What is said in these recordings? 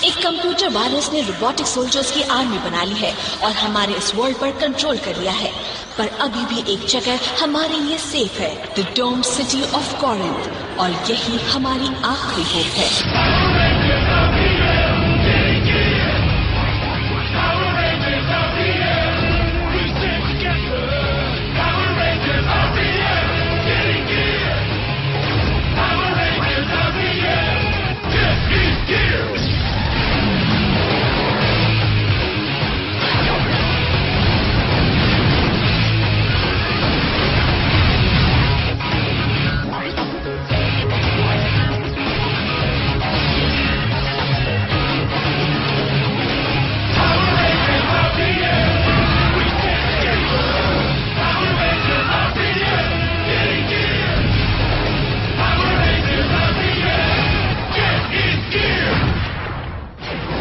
एक computer virus ने robotic soldiers की आर्मी बना ली है और हमारे इस वर्ल्ड पर कंट्रोल कर लिया है। पर अभी भी एक जगह हमारे लिए सेफ है, the dome city of Corinth, और यही हमारी आखिरी होप है।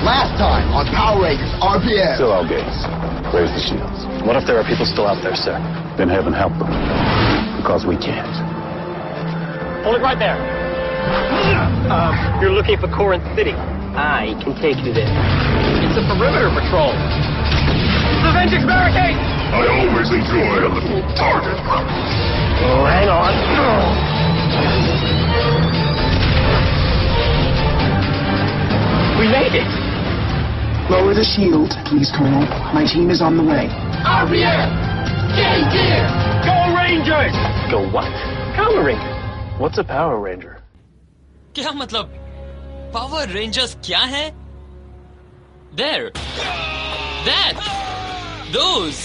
Last time on Power Rangers RPM. Still all gates. Where's the shields? What if there are people still out there, sir? Then heaven help them. Because we can't. Hold it right there. You're looking for Corinth City. I can take you there. It's a perimeter patrol. The Vengeance barricade! I always enjoy a little target practice. Oh, hang on. We made it! Lower the shield, please, Colonel. My team is on the way. RPM! Get in gear! Go Rangers! Go what? Power Ranger. What's a Power Ranger? क्या मतलब? Power rangers क्या है? There. That. Those.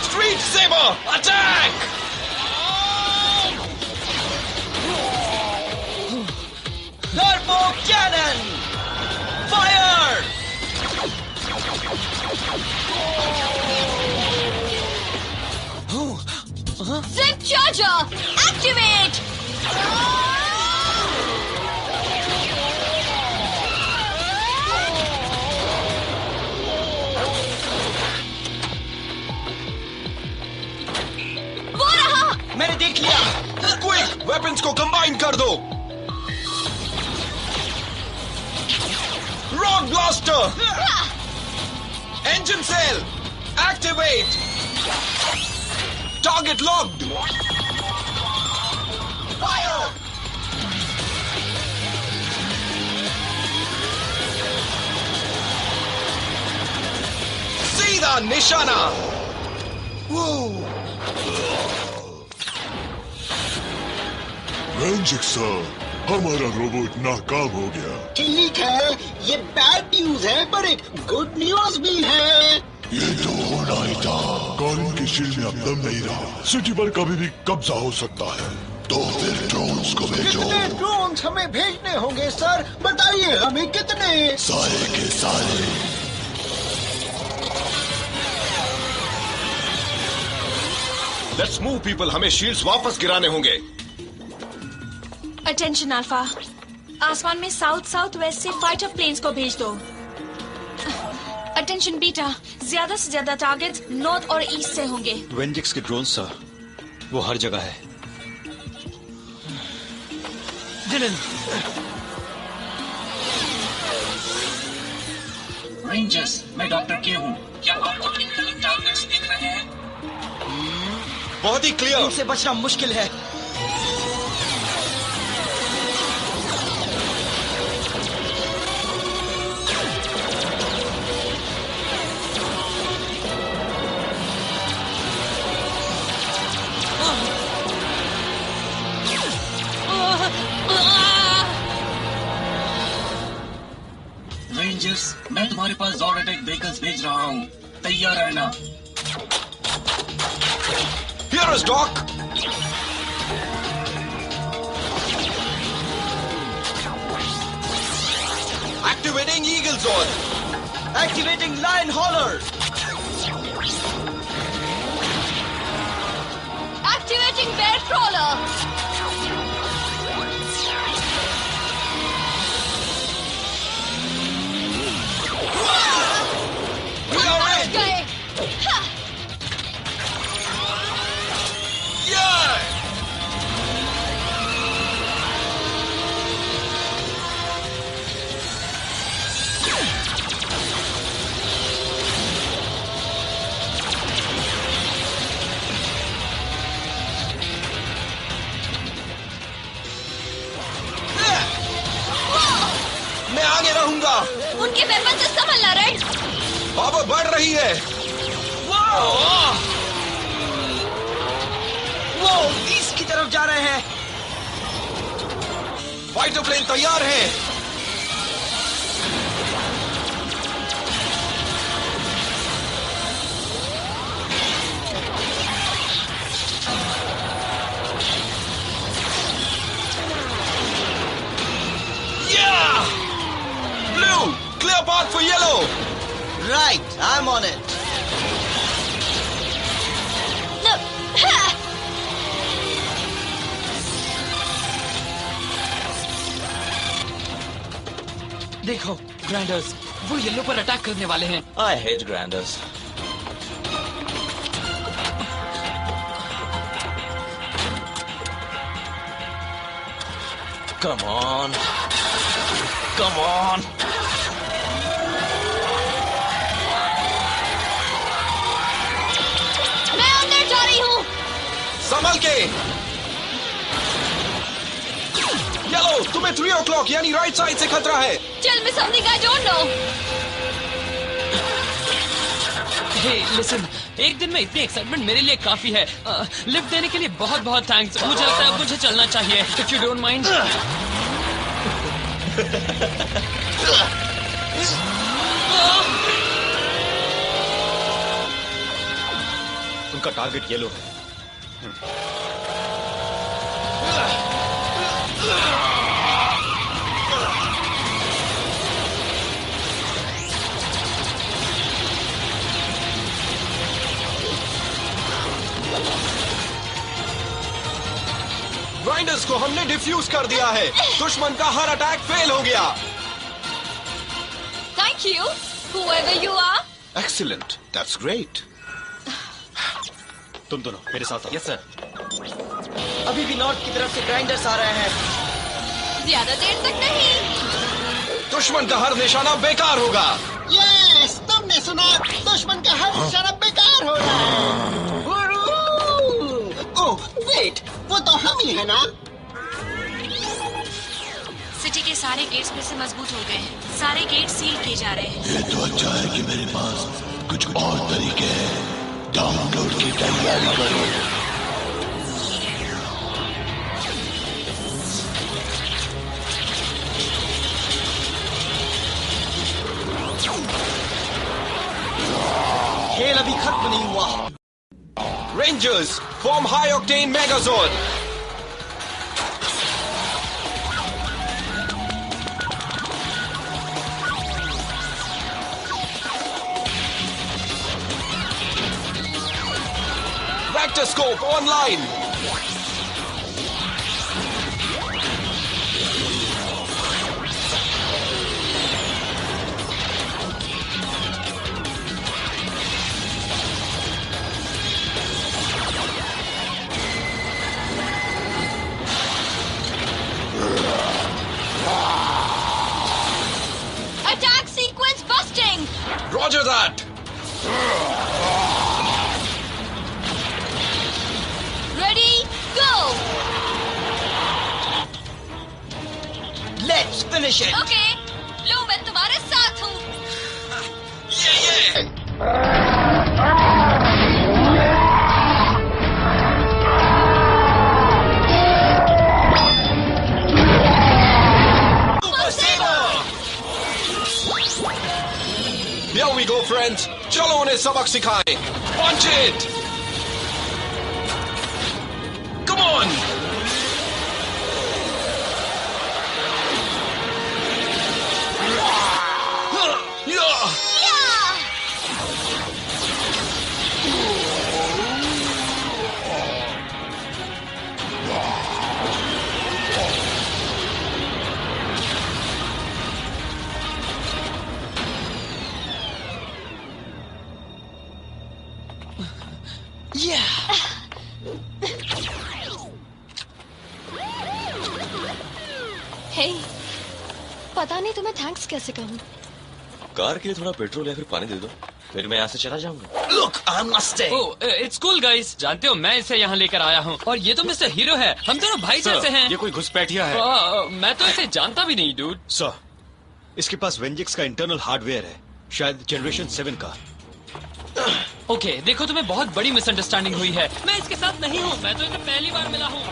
Street Saber! Attack! Turbo Cannon! Fire! Flip Charger! Activate! वो रहा! मैंने देख लिया! Quick! Weapons को कंबाइन कर दो! Rock Blaster! Engine Cell! Activate! Target locked! Fire! सीधा निशाना! रेंजिक सर, हमारा रोबोट नाकाम हो गया। ठीक है, ये बैड न्यूज है, पर एक गुड न्यूज भी है। ये तो होना ही था। कॉरिन की शील्ड में अब दम नहीं रहा। सिटी पर कभी भी कब्जा हो सकता है। तो फिर ड्रोन्स को भेजो। कितने ड्रोन्स हमें भेजने होंगे सर? बताइए हमें कितने? सारे के सारे। लेट्स मूव पीपल, हमें शील्ड्स वापस गिराने होंगे। अटेंशन अल्फा, आसमान में साउथ साउथ वेस्ट से फाइटर प्लेन्स को भेज दो। अटेंशन बीटा, ज्यादा से ज्यादा टारगेट्स नॉर्थ और ईस्ट से होंगे। वेंजिक्स के ड्रोन सर, वो हर जगह है। डिलन, रेंजर्स, मैं डॉक्टर के हूँ। क्या आपको टारगेट्स दिख रहे हैं? बहुत ही क्लियर। इनसे बचना मुश्किल है। रेंजर्स, मैं तुम्हारे पास जॉर्ड अटैक व्हीकल्स भेज रहा हूँ। तैयार रहना। Here is Doc. Activating Eagle Zone. Activating Lion Hauler. Activating Bear Crawler. We are in. गए। Yeah. पावर बढ़ रही है। वो ईस्ट की तरफ जा रहे हैं। फाइटर प्लेन तैयार है। Blue, clear path for yellow. Right, I'm on it. No. Ha! देखो ग्रैंडर्स, वो येलो पर अटैक करने वाले हैं। I hate granders. Come on. Come on. मैं अंदर जा रही हूँ। संभल के। येलो, तुम्हें 3 o'clock यानी राइट साइड से खतरा है। Tell me something I don't know. Hey listen, एक दिन में इतनी एक्साइटमेंट मेरे लिए काफी है। लिफ्ट देने के लिए बहुत बहुत थैंक्स। मुझे लगता है मुझे चलना चाहिए, इफ यू डोंट माइंड। उनका टारगेट येलो है। ग्राइंडर्स को हमने डिफ्यूज कर दिया है। दुश्मन का हर अटैक फेल हो गया। Thank you, whoever you are. Excellent, that's great. तुम दोनों मेरे साथ आओ। Yes sir. अभी भी नॉर्थ की तरफ से ग्राइंडर्स आ रहे हैं। ज्यादा देर तक नहीं। दुश्मन का हर निशाना बेकार होगा। यस, तुमने सुना, दुश्मन का हर निशाना बेकार हो रहा है। ओह वेट, वो तो हम ही है ना। सिटी के सारे गेट्स में से मजबूत हो गए हैं। सारे गेट सील किए जा रहे हैं। ये तो अच्छा है कि मेरे पास कुछ और तरीके हैं। डाउनलोड की तैयारी करो। खेल अभी खत्म नहीं हुआ। Rangers, form high octane Megazord. Vectorscope online. Attack sequence busting. Roger that. Ready, go. Let's finish it. Okay, लो मैं तुम्हारे साथ हूँ। Here we go, friends. चलो उन्हें सबक सिखाएं. Punch it. Come on. Yeah. Hey, पता नहीं तुम्हें थैंक्स कैसे कहूँ। कार के लिए थोड़ा पेट्रोल या फिर पानी दे दो, फिर मैं यहाँ से चला जाऊंगा। Look, I'm not staying. Oh, it's cool guys. जानते हो मैं इसे यहाँ लेकर आया हूँ और ये तो मिस्टर हीरो है। हम दोनों भाई जैसे हैं। ये कोई घुसपैठिया है। मैं तो इसे जानता भी नहीं, डूड। सर, इसके पास वेंजिक्स का इंटरनल हार्डवेयर है, शायद जनरेशन 7 का। ओके, देखो तुम्हें बहुत बड़ी मिसअंडरस्टैंडिंग हुई है। मैं इसके साथ नहीं हूँ, मैं तो इसे पहली बार मिला हूँ।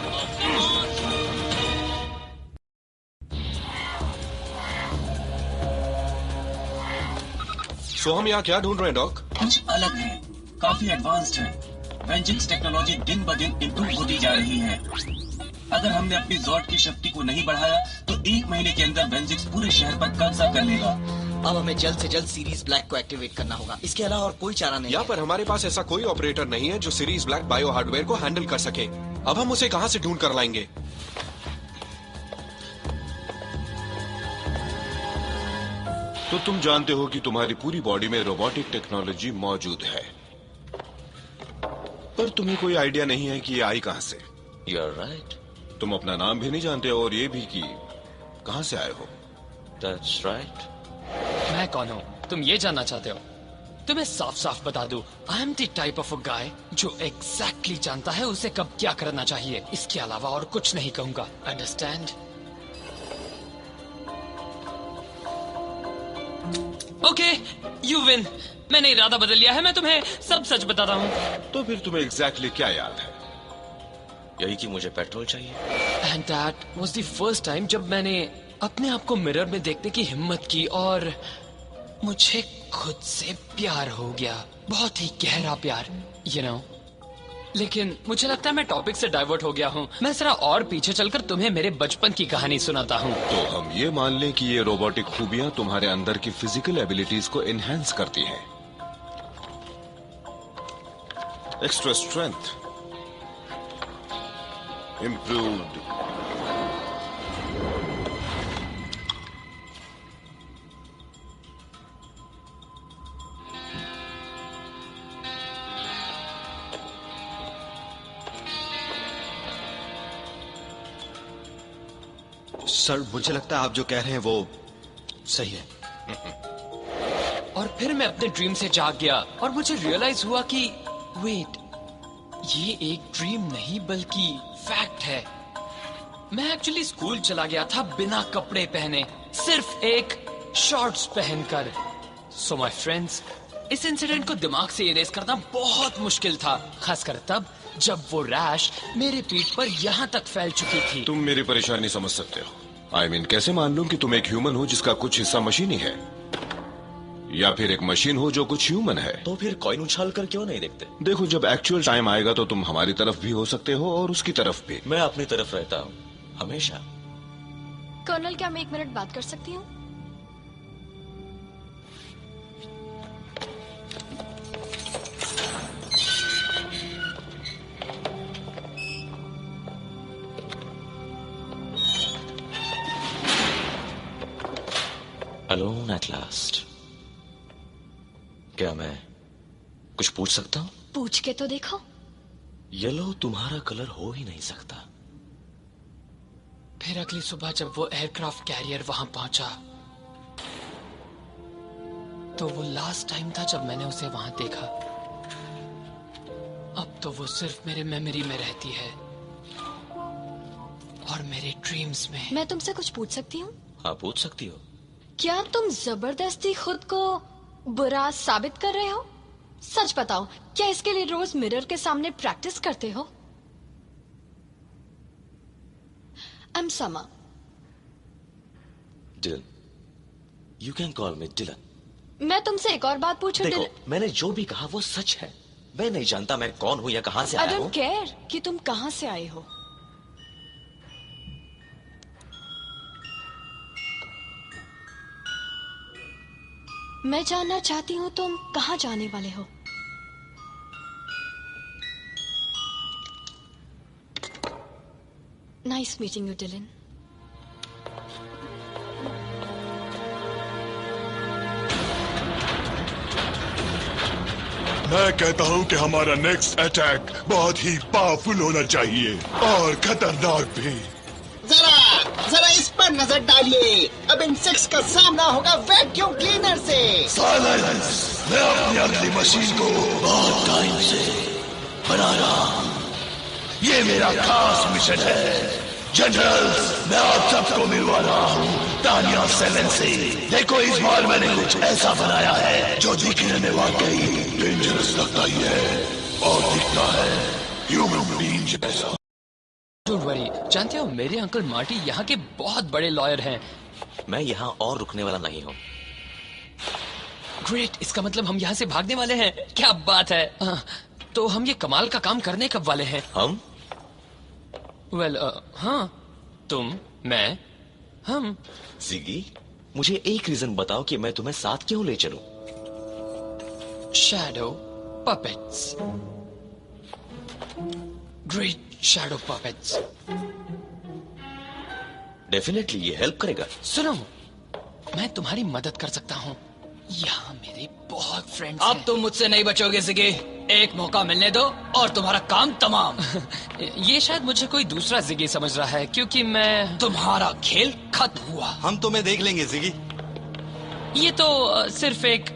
सो हम यहाँ क्या ढूंढ रहे हैं डॉक? कुछ अलग है, काफी एडवांस्ड है। वेंजिंग्स टेक्नोलॉजी दिन ब दिन इम्प्रूव होती जा रही है। अगर हमने अपनी जॉर्ड की शक्ति को नहीं बढ़ाया तो 1 महीने के अंदर वेंजिंग्स पूरे शहर पर कब्जा कर लेगा। अब हमें जल्द से जल्द सीरीज ब्लैक को एक्टिवेट करना होगा। इसके अलावा और कोई चारा नहीं यहाँ है। पर हमारे पास ऐसा कोई ऑपरेटर नहीं है जो सीरीज ब्लैक बायो हार्डवेयर को हैंडल कर सके। अब हम उसे कहाँ से ढूंढ कर लाएंगे? तो तुम जानते हो कि तुम्हारी पूरी बॉडी में रोबोटिक टेक्नोलॉजी मौजूद है, पर तुम्हें कोई आइडिया नहीं है कि ये आई कहां से। You are right. तुम अपना नाम भी नहीं जानते और ये भी कि कहां से आए हो। That's right. मैं कौन हूँ तुम ये जानना चाहते हो? तुम्हें साफ साफ बता दूं, I am the type of a guy जो एग्जैक्टली जानता है उसे कब क्या करना चाहिए। इसके अलावा और कुछ नहीं कहूंगा। अंडरस्टैंड? Okay, you win. मैंने इरादा बदल लिया है, मैं तुम्हें सब सच बताता हूँ। तो फिर तुम्हें एग्जैक्टली क्या याद है? यही कि मुझे पेट्रोल चाहिए। And that was the first time जब मैंने अपने आप को मिरर में देखने की हिम्मत की और मुझे खुद से प्यार हो गया। बहुत ही गहरा प्यार, यू नो। लेकिन मुझे लगता है मैं टॉपिक से डाइवर्ट हो गया हूँ। मैं जरा और पीछे चलकर तुम्हें मेरे बचपन की कहानी सुनाता हूँ। तो हम ये मान लें कि ये रोबोटिक खूबियां तुम्हारे अंदर की फिजिकल एबिलिटीज को एनहांस करती हैं। एक्स्ट्रा स्ट्रेंथ, इम्प्रूव्ड सर, मुझे लगता है आप जो कह रहे हैं वो सही है। और फिर मैं अपने ड्रीम से जाग गया और मुझे रियलाइज हुआ कि वेट, ये एक ड्रीम नहीं बल्कि फैक्ट है। मैं एक्चुअली स्कूल चला गया था बिना कपड़े पहने, सिर्फ एक शॉर्ट्स पहनकर। सो माय फ्रेंड्स, इस इंसिडेंट को दिमाग से इरेज करना बहुत मुश्किल था, खासकर तब जब वो रैश मेरे पीठ पर यहाँ तक फैल चुकी थी। तुम मेरी परेशानी समझ सकते हो। I mean, कैसे मान लूं कि तुम एक ह्यूमन हो जिसका कुछ हिस्सा मशीनी है, या फिर एक मशीन हो जो कुछ ह्यूमन है। तो फिर कॉइन उछाल कर क्यों नहीं देखते? देखो, जब एक्चुअल टाइम आएगा तो तुम हमारी तरफ भी हो सकते हो और उसकी तरफ भी। मैं अपनी तरफ रहता हूँ हमेशा। कर्नल, क्या मैं 1 मिनट बात कर सकती हूँ? Alone at last. क्या मैं कुछ पूछ सकता हूँ? पूछ के तो देखो। येलो तुम्हारा कलर हो ही नहीं सकता। फिर अगली सुबह जब वो एयरक्राफ्ट कैरियर वहां पहुंचा तो वो लास्ट टाइम था जब मैंने उसे वहां देखा। अब तो वो सिर्फ मेरे मेमोरी में रहती है और मेरे ड्रीम्स में। मैं तुमसे कुछ पूछ सकती हूँ? हाँ, पूछ सकती हो। क्या तुम जबरदस्ती खुद को बुरा साबित कर रहे हो? सच बताओ, क्या इसके लिए रोज मिरर के सामने प्रैक्टिस करते हो? I'm Sama. Dylan. You can call me Dylan. मैं तुमसे एक और बात पूछूं? देखो, मैंने जो भी कहा वो सच है। मैं नहीं जानता मैं कौन हूँ या कहाँ से आया हूँ। I don't care कि तुम कहाँ से आए हो। मैं जानना चाहती हूँ तुम कहाँ जाने वाले हो। Nice meeting you, Dylan. मैं कहता हूँ कि हमारा नेक्स्ट अटैक बहुत ही पावरफुल होना चाहिए और खतरनाक भी। जरा इस पर नजर डालिए। अब इंसेक्ट्स का सामना होगा वैक्यूम क्लीनर से। साइलेंस! मैं अपनी अगली मशीन को बहुत टाइम से बना रहा हूँ। ये मेरा खास मिशन है। जनरल्स, मैं आप सबको मिलवा रहा हूँ तानिया 7 से। देखो इस बार मैंने कुछ ऐसा बनाया है जो दिखने में वाकई डेंजरस लगता ही है और दिखता है ह्यूमन बीइंग जैसा। डोंट वरी, जानते हो मेरे अंकल मार्टी यहाँ के बहुत बड़े लॉयर हैं। मैं यहाँ और रुकने वाला नहीं हूँ। ग्रेट, इसका मतलब हम यहाँ से भागने वाले हैं। क्या बात है। तो हम ये कमाल का काम करने कब वाले हैं? हम? हाँ, तुम, मैं, हम। जिगी, मुझे एक रीजन बताओ कि मैं तुम्हें साथ क्यों ले चलूं? Shadow puppets. Great shadow puppets. Definitely ये हेल्प करेगा। सुनो, मैं तुम्हारी मदद कर सकता हूँ। यहाँ मेरे बहुत फ्रेंड्स अब तुम मुझसे नहीं बचोगे जिगी। एक मौका मिलने दो और तुम्हारा काम तमाम। ये शायद मुझे कोई दूसरा जिगी समझ रहा है, क्योंकि मैं... तुम्हारा खेल खत्म हुआ। हम तुम्हें देख लेंगे जिगी। ये तो सिर्फ एक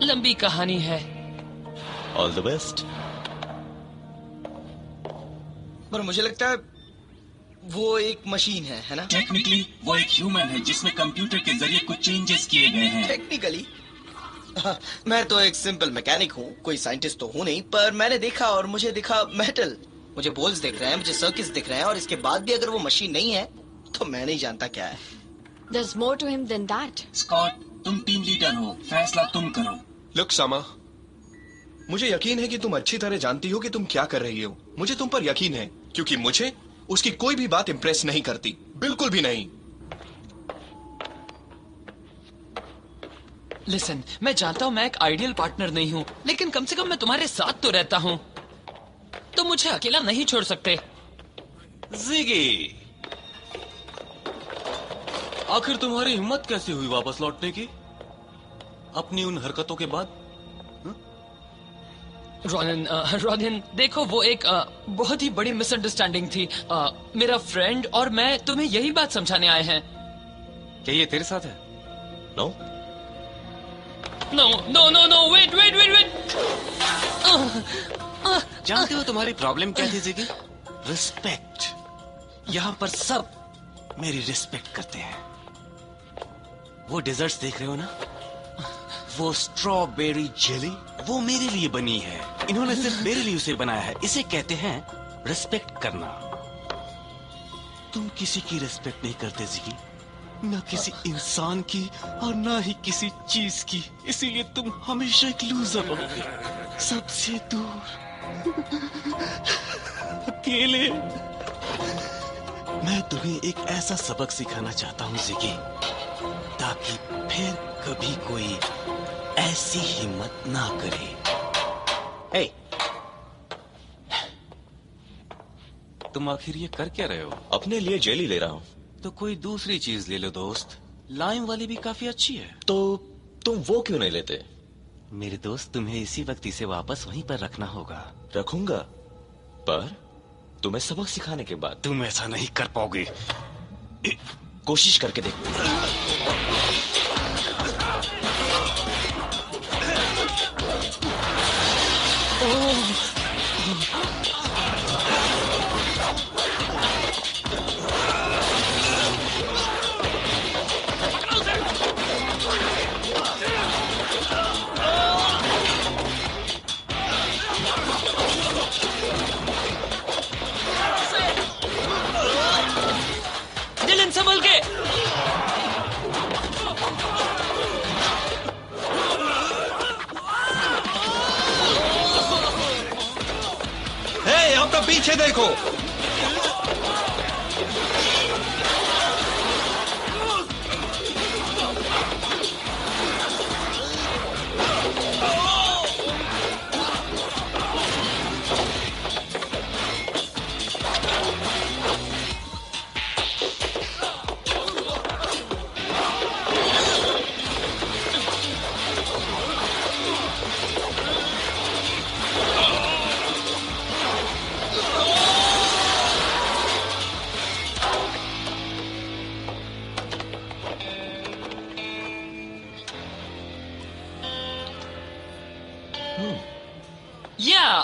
लंबी कहानी है। All the best. पर मुझे लगता है वो एक मशीन है ना? टेक्निकली वो एक ह्यूमन है जिसमें कंप्यूटर के जरिए कुछ चेंजेस किए गए हैं। टेक्निकली मैं तो एक सिंपल मैकेनिक हूँ, कोई साइंटिस्ट तो हूँ नहीं, पर मैंने देखा और मुझे दिखा मेटल। मुझे बोल्स दिख रहे हैं, मुझे सर्किट्स दिख रहे हैं, और इसके बाद भी अगर वो मशीन नहीं है तो मैं नहीं जानता क्या है। There's more to him than that. Scott, तुम टीम लीडर हो, फैसला तुम करो। लुक सामा, मुझे यकीन है कि तुम अच्छी तरह जानती हो कि तुम क्या कर रही हो। मुझे तुम पर यकीन है, क्योंकि मुझे उसकी कोई भी बात इंप्रेस नहीं करती, बिल्कुल भी नहीं। लिसन, मैं जानता हूँ मैं एक आइडियल पार्टनर नहीं हूँ, लेकिन कम से कम मैं तुम्हारे साथ तो रहता हूँ। तो मुझे अकेला नहीं छोड़ सकते। जिगी, आखिर तुम्हारी हिम्मत कैसे हुई वापस लौटने की अपनी उन हरकतों के बाद? रॉनिन, देखो वो एक बहुत ही बड़ी मिसअंडरस्टैंडिंग थी। मेरा फ्रेंड और मैं तुम्हें यही बात समझाने आए हैं। क्या ये तेरे साथ है? No no no no no, wait wait wait wait. जानते हो तुम्हारी प्रॉब्लम क्या थी जिगी? रिस्पेक्ट। यहाँ पर सब मेरी रिस्पेक्ट करते हैं। वो डेजर्ट्स देख रहे हो ना, वो स्ट्रॉबेरी जेली, वो मेरे लिए बनी है। इन्होंने सिर्फ मेरे लिए उसे बनाया है। इसे कहते हैं रिस्पेक्ट करना। तुम किसी की रिस्पेक्ट नहीं करते जिगी, ना किसी इंसान की और ना ही किसी चीज की। इसीलिए तुम हमेशा एक लूजर रहोगे, सबसे दूर, अकेले। मैं तुम्हें एक ऐसा सबक सिखाना चाहता हूँ जिगी, ताकि फिर कभी कोई ऐसी हिम्मत ना करे। हे, तुम आखिर ये कर क्या रहे हो? अपने लिए जेली ले रहा हूँ। तो कोई दूसरी चीज ले लो दोस्त, लाइम वाली भी काफी अच्छी है। तो तुम वो क्यों नहीं लेते? मेरे दोस्त, तुम्हें इसी वक्त इसे वापस वहीं पर रखना होगा। रखूंगा, पर तुम्हें सबक सिखाने के बाद। तुम ऐसा नहीं कर पाओगे। कोशिश करके देख। दिलन, संभल के। अब तो पीछे देखो।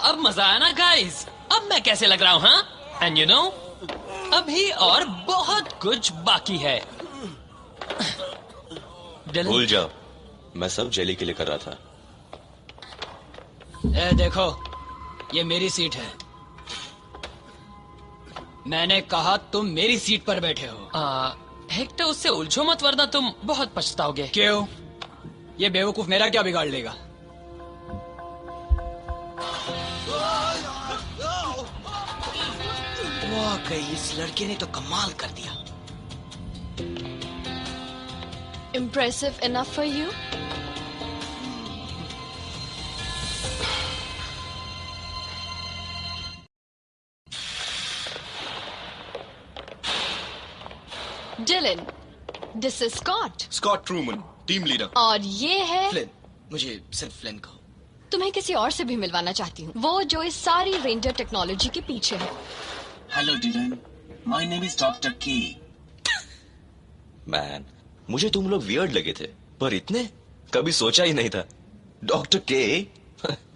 अब मजा आया ना गाइस? अब मैं कैसे लग रहा हूँ? हाँ, एंड यू नो अभी और बहुत कुछ बाकी है। भूल जाओ, मैं सब जेली के लिए कर रहा था। देखो, ये मेरी सीट है। मैंने कहा तुम मेरी सीट पर बैठे हो। हेक्टर, उससे उलझो मत वरना तुम बहुत पछताओगे। क्यों? ये बेवकूफ मेरा क्या बिगाड़ लेगा? वाकई इस लड़के ने तो कमाल कर दिया। Impressive enough for you? Dylan, this is Scott. Scott Truman, team leader. और ये है फ्लिन। मुझे सिर्फ फ्लिन कहो। तुम्हें किसी और से भी मिलवाना चाहती हूँ, वो जो इस सारी रेंजर टेक्नोलॉजी के पीछे है। Hello Dylan, my name is doctor K. Man, मुझे तुम लोग वियर्ड लगे थे, पर इतने कभी सोचा ही नहीं था। डॉक्टर के,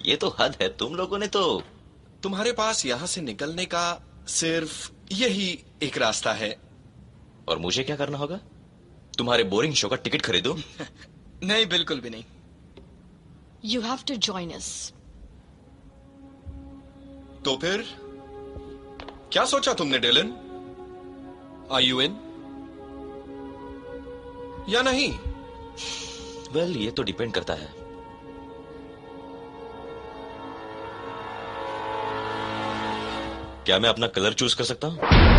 ये तो हद है। तुम लोगों ने तो तुम्हारे पास यहाँ से निकलने का सिर्फ यही एक रास्ता है। और मुझे क्या करना होगा? तुम्हारे बोरिंग शो का टिकट खरीदूं? नहीं, बिल्कुल भी नहीं। You have to join us. तो फिर क्या सोचा तुमने डिलन? Are you in? या नहीं? वेल, ये तो डिपेंड करता है। क्या मैं अपना कलर चूज कर सकता हूं?